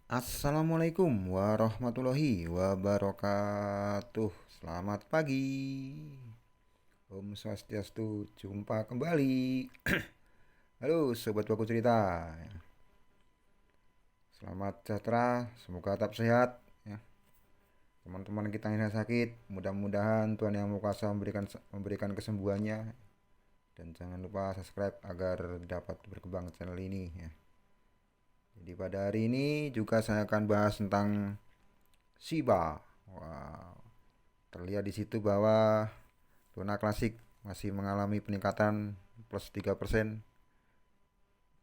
Assalamualaikum warahmatullahi wabarakatuh. Selamat pagi. Om Swastiastu, jumpa kembali. Halo sobat baku cerita. Selamat sejahtera, semoga tetap sehat ya. Teman-teman kita yang sakit, mudah-mudahan Tuhan Yang Maha Kuasa memberikan kesembuhannya, dan jangan lupa subscribe agar dapat berkembang channel ini ya. Jadi pada hari ini juga saya akan bahas tentang Shiba. Wow. Terlihat di situ bahwa Luna Klasik masih mengalami peningkatan plus 3%,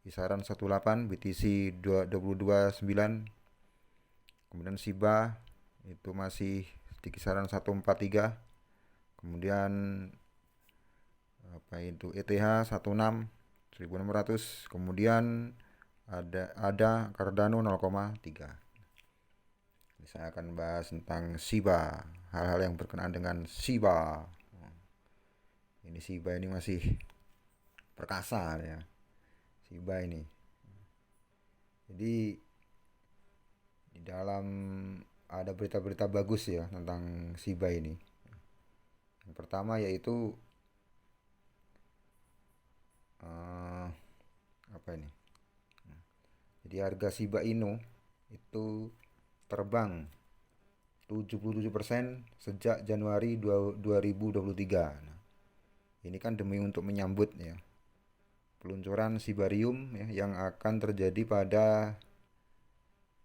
kisaran 18, BTC 22,9. Kemudian Shiba itu masih di kisaran 143. Kemudian apa itu ETH 16 kemudian ada Cardano 0,3. Saya akan bahas tentang Shiba, hal-hal yang berkenaan dengan Shiba. Ini Shiba ini masih perkasa ya, Shiba ini. Jadi di dalam ada berita-berita bagus ya tentang Shiba ini. Yang pertama yaitu apa ini? Jadi harga Shiba Inu itu terbang 77% sejak Januari 2023. Nah, ini kan demi untuk menyambut ya peluncuran Shibarium ya, yang akan terjadi pada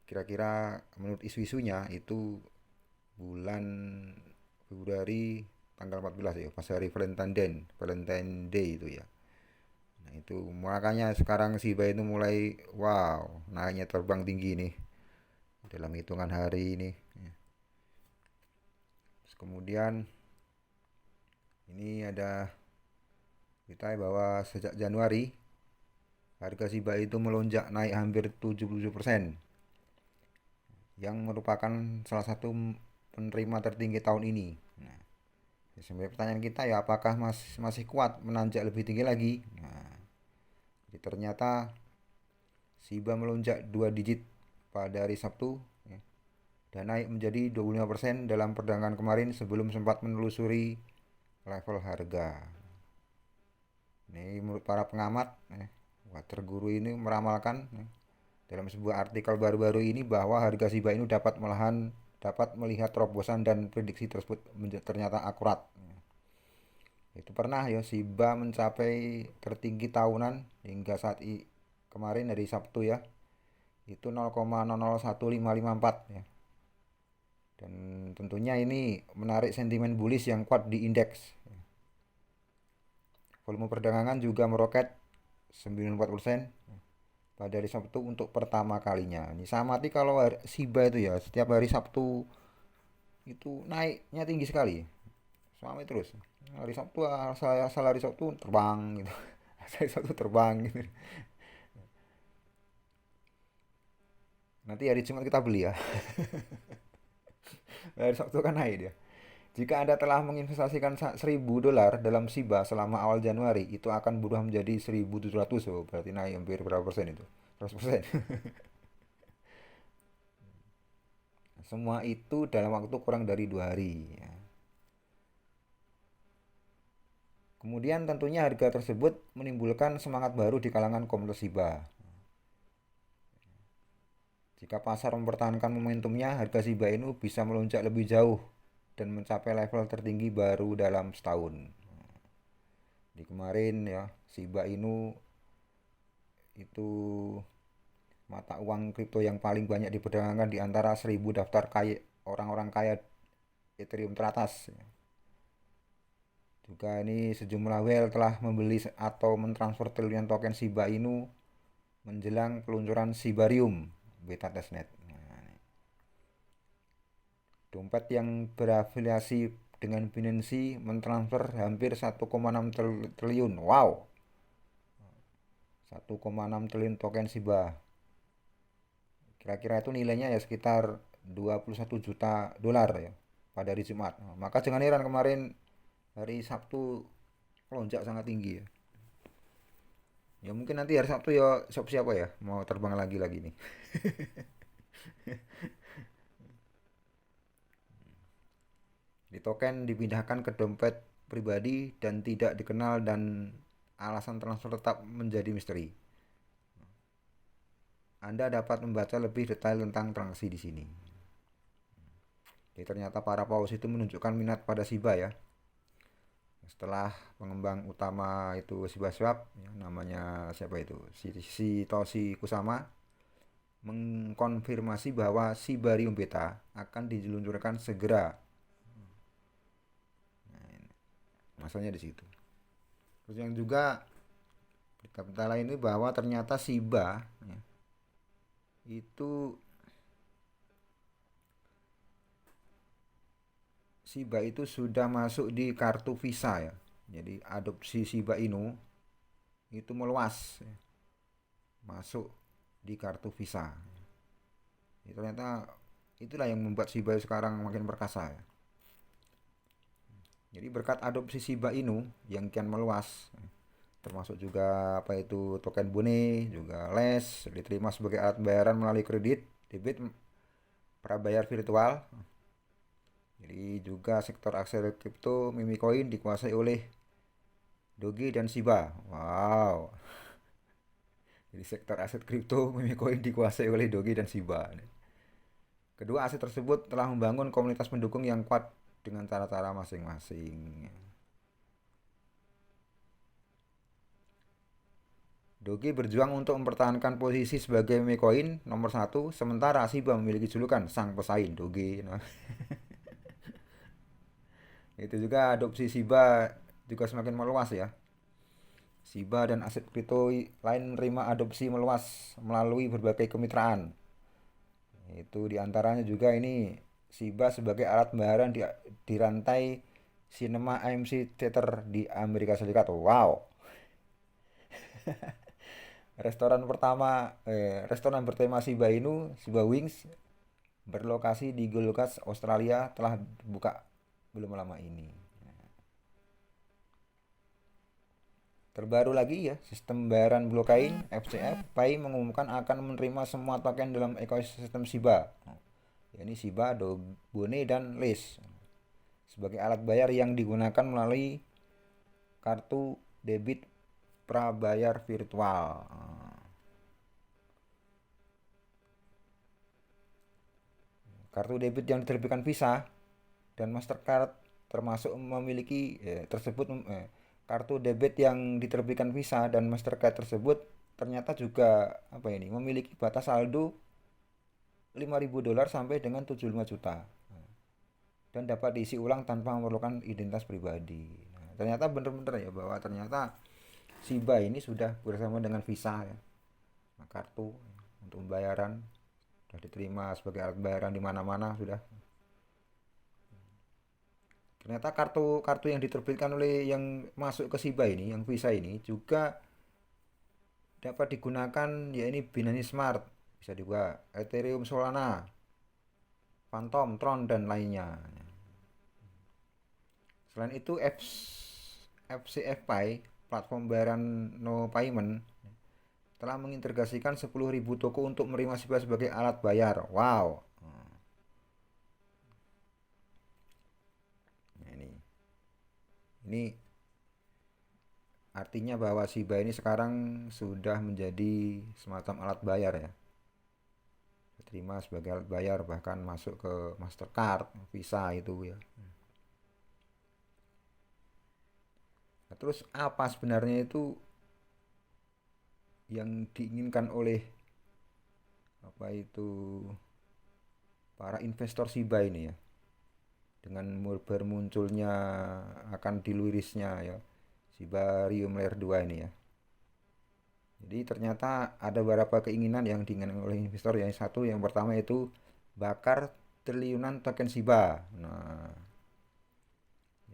kira-kira menurut isu-isunya itu bulan Februari tanggal 14 ya, pas hari Valentine Day itu ya. Nah, itu makanya sekarang Shiba itu mulai wow, naiknya terbang tinggi nih dalam hitungan hari ini ya. Terus kemudian ini ada berita bahwa sejak Januari harga Shiba itu melonjak naik hampir 77%, yang merupakan salah satu penerima tertinggi tahun ini. Nah, sebenarnya pertanyaan kita ya, apakah masih kuat menanjak lebih tinggi lagi? Nah, jadi ternyata Shiba melonjak 2 digit pada hari Sabtu ya, dan naik menjadi 25% dalam perdagangan kemarin sebelum sempat menelusuri level harga. Ini menurut para pengamat ya, Water Guru ini meramalkan ya, dalam sebuah artikel baru-baru ini bahwa harga Shiba Inu dapat melihat terobosan dan prediksi tersebut ternyata akurat. Itu pernah ya Shiba mencapai tertinggi tahunan hingga kemarin dari Sabtu ya. Itu 0,001554 ya. Dan tentunya ini menarik sentimen bullish yang kuat di indeks. Volume perdagangan juga meroket 94% pada hari Sabtu untuk pertama kalinya. Ini sama amati kalau Shiba itu ya, setiap hari Sabtu itu naiknya tinggi sekali. Suami terus. Hari Sabtu asal hari Sabtu terbang gitu. Hari Sabtu terbang gitu. Nanti hari Jumat kita beli ya. Hari Sabtu kan naik dia. Jika Anda telah menginvestasikan $1.000 dalam Shiba selama awal Januari, itu akan berubah menjadi 1.700. Oh, berarti naik hampir berapa persen itu? 100%. Semua itu dalam waktu kurang dari 2 hari ya. Kemudian tentunya harga tersebut menimbulkan semangat baru di kalangan komunitas Shiba. Jika pasar mempertahankan momentumnya, harga Shiba Inu bisa melonjak lebih jauh dan mencapai level tertinggi baru dalam setahun. Di kemarin ya, Shiba Inu itu mata uang kripto yang paling banyak diperdagangkan di antara 1.000 daftar kaya orang-orang kaya Ethereum teratas. Juga ini sejumlah whale telah membeli atau mentransfer triliunan token Shiba Inu menjelang peluncuran Shibarium beta testnet. Dompet yang berafiliasi dengan Binance mentransfer hampir 1,6 triliun. Wow. 1,6 triliun token Shiba. Kira-kira itu nilainya ya sekitar 21 juta dolar ya pada hari Jumat. Nah, maka jangan heran kemarin hari Sabtu lonjak sangat tinggi ya. Ya mungkin nanti hari Sabtu ya siapa ya mau terbang lagi nih. Di token dipindahkan ke dompet pribadi dan tidak dikenal dan alasan transfer tetap menjadi misteri. Anda dapat membaca lebih detail tentang transaksi di sini. Jadi ternyata para paus itu menunjukkan minat pada Shiba ya. Setelah pengembang utama itu Shiba Swap, ya, namanya siapa itu? Satoshi Kusama mengkonfirmasi bahwa Shibarium Beta akan diluncurkan segera. Masalahnya di situ. Terus yang juga berita lain ini bahwa ternyata Shiba ya, itu Shiba itu sudah masuk di kartu Visa ya. Jadi adopsi Shiba Inu itu meluas ya, masuk di kartu Visa. Jadi ternyata itulah yang membuat Shiba sekarang makin perkasa ya. Jadi berkat adopsi Shiba Inu yang kian meluas, termasuk juga apa itu token Bone, juga LES diterima sebagai alat bayaran melalui kredit, debit, prabayar virtual. Jadi juga sektor aset kripto meme coin dikuasai oleh Doge dan Shiba. Wow. Jadi sektor aset kripto meme coin dikuasai oleh Doge dan Shiba. Kedua aset tersebut telah membangun komunitas pendukung yang kuat dengan cara-cara masing-masing. Doge berjuang untuk mempertahankan posisi sebagai meme coin nomor satu, sementara Shiba memiliki julukan sang pesaing Doge. Nah, itu juga adopsi Shiba juga semakin meluas ya. Shiba dan aset kripto lain menerima adopsi meluas melalui berbagai kemitraan. Itu diantaranya juga ini Shiba sebagai alat pembayaran di rantai Cinema AMC Theater di Amerika Serikat. Wow. Restoran bertema Shiba Inu, Shiba Wings, berlokasi di Gold Coast, Australia telah buka belum lama ini. Terbaru lagi ya, sistem pembayaran blockchain FCF Pay mengumumkan akan menerima semua token dalam ekosistem Shiba. Ini Shiba, Bone dan LES sebagai alat bayar yang digunakan melalui kartu debit prabayar virtual. Kartu debit yang diterbitkan Visa dan Mastercard termasuk memiliki kartu debit yang diterbitkan Visa dan Mastercard tersebut ternyata juga memiliki batas saldo $5.000 sampai dengan 75 juta dan dapat diisi ulang tanpa memerlukan identitas pribadi. Nah, ternyata benar-benar ya bahwa ternyata Shiba ini sudah bersama dengan Visa ya. Nah, kartu untuk pembayaran sudah diterima sebagai alat bayaran di mana-mana sudah. Ternyata kartu yang diterbitkan oleh yang masuk ke Shiba ini, yang Visa ini juga dapat digunakan ya ini Binance Smart, bisa juga Ethereum, Solana, Phantom, Tron dan lainnya. Selain itu FCF Pay, platform bayaran no payment, telah mengintegrasikan 10.000 toko untuk menerima Shiba sebagai alat bayar. Wow. Nah, ini artinya bahwa Shiba ini sekarang sudah menjadi semacam alat bayar ya. Diterima sebagai alat bayar bahkan masuk ke Mastercard, Visa itu ya. Nah, terus apa sebenarnya itu yang diinginkan oleh para investor Shiba ini ya, dengan bermunculnya akan dilurisnya ya Shibarium Layer 2 ini ya. Jadi ternyata ada beberapa keinginan yang diinginkan oleh investor. Yang pertama itu bakar triliunan token Shiba. Nah,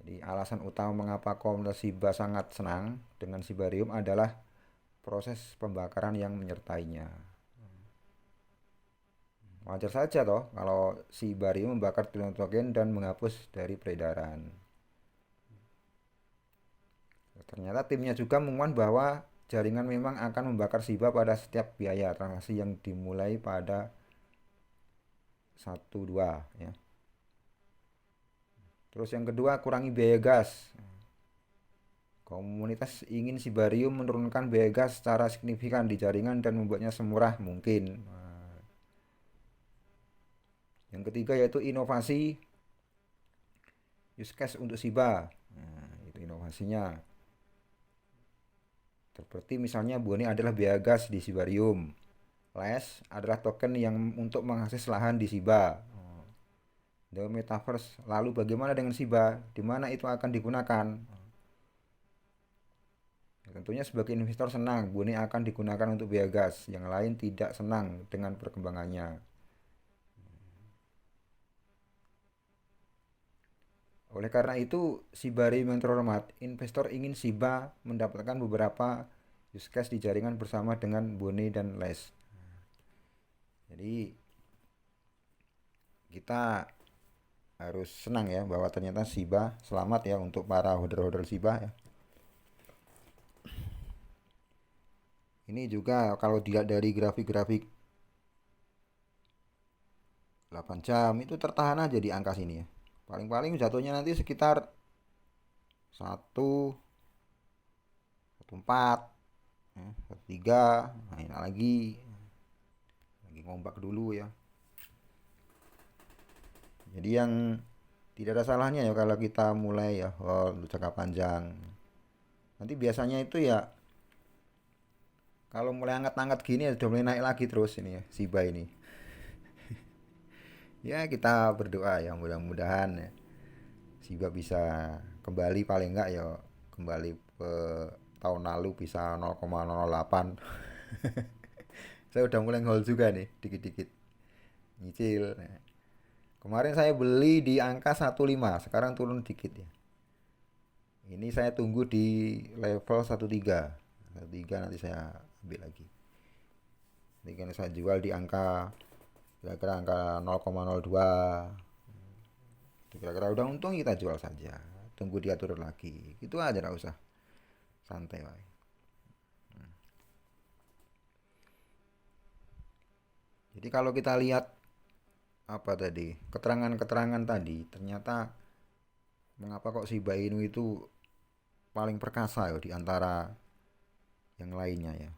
jadi alasan utama mengapa komunitas Shiba sangat senang dengan Shibarium adalah proses pembakaran yang menyertainya. Wajar saja toh kalau Shibarium membakar triliunan token dan menghapus dari peredaran. Ternyata timnya juga mengumumkan bahwa jaringan memang akan membakar Shiba pada setiap biaya transaksi yang dimulai pada 2 ya. Terus yang kedua, kurangi biaya gas. Komunitas ingin Sibarium menurunkan biaya gas secara signifikan di jaringan dan membuatnya semurah mungkin. Yang ketiga yaitu inovasi use case untuk Siba. Nah, itu inovasinya. Seperti misalnya Boni adalah biaya gas di Sibarium. Les adalah token yang untuk mengakses lahan di Siba. The Metaverse. Lalu bagaimana dengan Siba? Di mana itu akan digunakan? Tentunya sebagai investor senang Boni akan digunakan untuk biaya gas. Yang lain tidak senang dengan perkembangannya. Oleh karena itu, Sibarium yang terhormat, investor ingin Siba mendapatkan beberapa use case di jaringan bersama dengan Boni dan Les. Jadi kita harus senang ya bahwa ternyata Siba selamat ya untuk para holder-holder Siba ya. Ini juga kalau dilihat dari grafik-grafik 8 jam itu tertahan aja di angka sini ya. Paling-paling jatuhnya nanti sekitar 1 1,4 ya, 1,3. Nah, ini lagi ngombak dulu ya. Jadi yang tidak ada salahnya ya kalau kita mulai ya untuk jangka panjang. Nanti biasanya itu ya kalau mulai angkat-angkat gini ya udah mulai naik lagi terus ini ya Shiba ini. Ya kita berdoa ya mudah-mudahan ya Shiba bisa kembali paling enggak ya kembali ke tahun lalu bisa 0,08. Saya udah mulai hold juga nih dikit-dikit nyicil. Nah, kemarin saya beli di angka 15, sekarang turun dikit ya. Ini saya tunggu di level 13. 13 nanti saya ambil lagi. Ini kan saya jual di angka kira-kira angka 0,02. Kira-kira udah untung kita jual saja. Tunggu dia turun lagi. Itu aja enggak usah. Santai wae. Jadi kalau kita lihat apa tadi keterangan-keterangan tadi ternyata mengapa kok Shiba Inu itu paling perkasa ya di antara yang lainnya ya.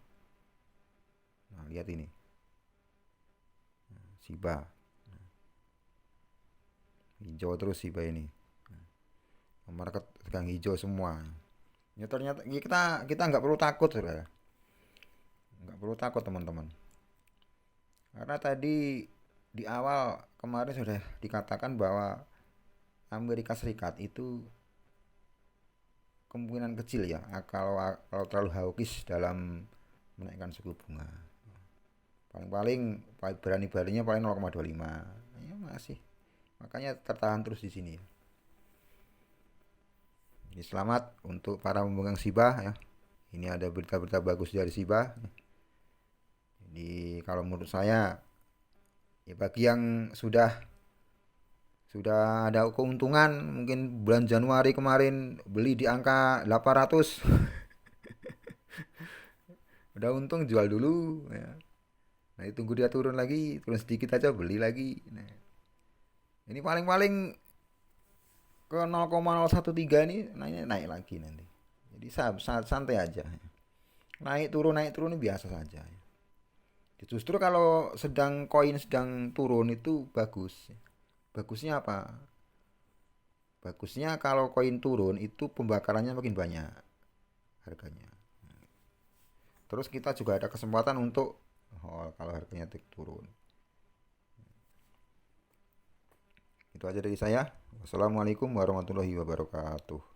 Nah, lihat ini. Shiba. Hijau terus Shiba ini. Market sedang hijau semua. Ya ternyata ya kita nggak perlu takut ya. Nggak perlu takut teman-teman. Karena tadi di awal kemarin sudah dikatakan bahwa Amerika Serikat itu kemungkinan kecil ya kalau terlalu hawkish dalam menaikkan suku bunga. Paling-paling berani-beraninya paling 0,25. Ya masih. Makanya tertahan terus di sini. Jadi selamat untuk para pemegang Shiba ya. Ini ada berita-berita bagus dari Shiba. Jadi kalau menurut saya ya bagi yang sudah ada keuntungan mungkin bulan Januari kemarin beli di angka 800 udah untung jual dulu ya. Nah tunggu dia turun lagi turun sedikit aja beli lagi. Nah, ini paling-paling ke 0,013 ini naik lagi nanti. Jadi santai aja. Naik turun ini biasa saja. Justru kalau koin sedang turun itu bagus. Bagusnya apa? Bagusnya kalau koin turun itu pembakarannya makin banyak harganya. Terus kita juga ada kesempatan untuk kalau harganya turun. Itu aja dari saya. Wassalamualaikum warahmatullahi wabarakatuh.